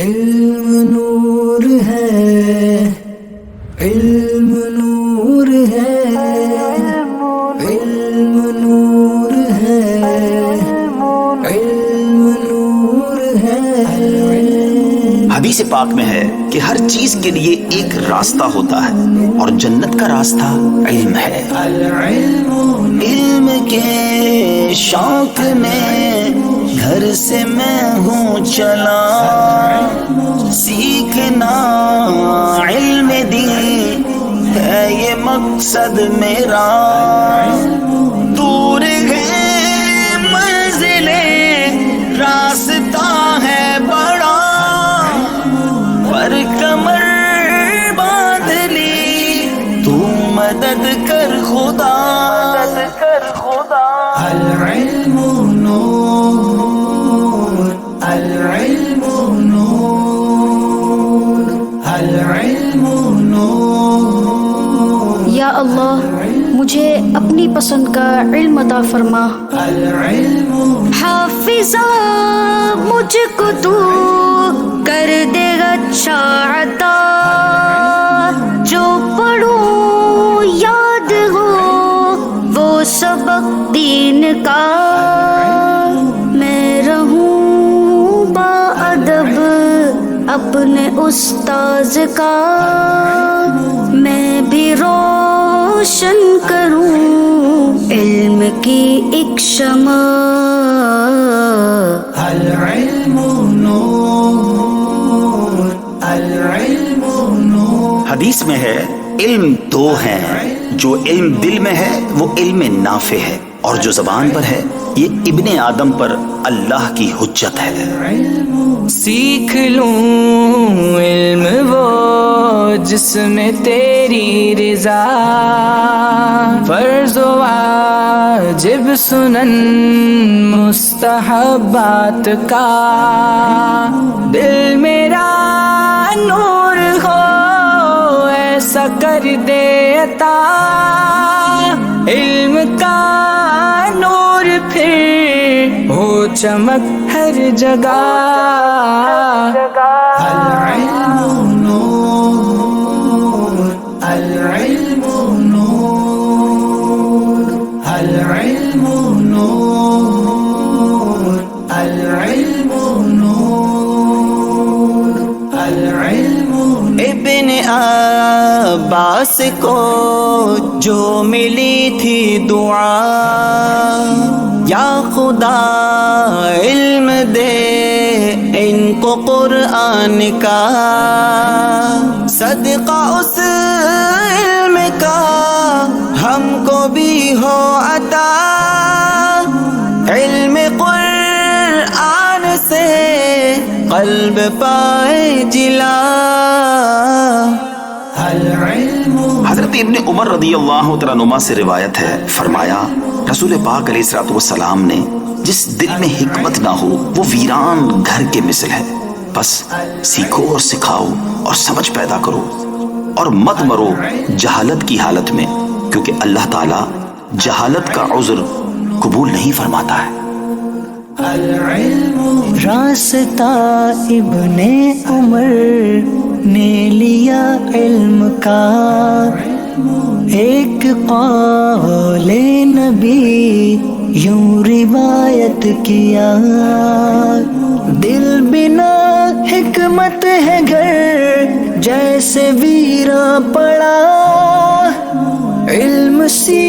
علم نور ہے، علم نور ہے، علم نور ہے، علم نور ہے۔ حدیث پاک میں ہے کہ ہر چیز کے لیے ایک راستہ ہوتا ہے اور جنت کا راستہ علم ہے۔ علم کے شوق میں گھر سے میں ہوں چلا، سیکھنا علم دین ہے یہ مقصد میرا۔ دور ہے منزلیں راستہ ہے بڑا، پر کمر باندھ لی تو مدد کر خدا۔ العلم نور، العلم نور، العلم نور۔ یا اللہ مجھے اپنی پسند کا علم عطا فرما۔ حافظہ مجھ کو تو کر دے اچھا عطا، جو پڑھوں یاد ہو وہ سبق دین کا۔ میں رہوں با ادب اپنے استاذ کا، میں بھی روشن کروں علم کی ایک شمع۔ العلم نور، العلم نور۔ حدیث میں ہے علم دو ہیں، جو علم دل میں ہے وہ علم نافع ہے، اور جو زبان پر ہے یہ ابن آدم پر اللہ کی حجت ہے۔ سیکھ لوں علم وہ جس میں تیری رضا، فرض و واجب سنن مستحبات کا۔ دل میرا نور ہو ایسا کر دے عطا، علم کا نور پھر ہو چمک ہر جگہ۔ العلم نور، العلم نور، العلم نور، العلم نور، العلم نور۔ ابن عباس کو جو ملی تھی دعا، یا خدا علم دے ان کو قرآن کا، صدقہ اس علم کا ہم کو بھی ہو عطا۔ علم قرآن سے قلب پائے جلا۔ حضرت ابن عمر رضی اللہ تعالیٰ عنہما سے روایت ہے، فرمایا رسول پاک علیہ الصلوۃ والسلام نے، جس دل میں حکمت نہ ہو وہ ویران گھر کے مثل ہے۔ بس سیکھو اور سکھاؤ اور سمجھ پیدا کرو، اور مت مرو جہالت کی حالت میں، کیونکہ اللہ تعالیٰ جہالت کا عذر قبول نہیں فرماتا ہے۔ راستہ ابن عمر نے لیا علم کا، ایک قول نبی یوں روایت کیا۔ دل بنا حکمت ہے گھر جیسے ویراں پڑا، علم سی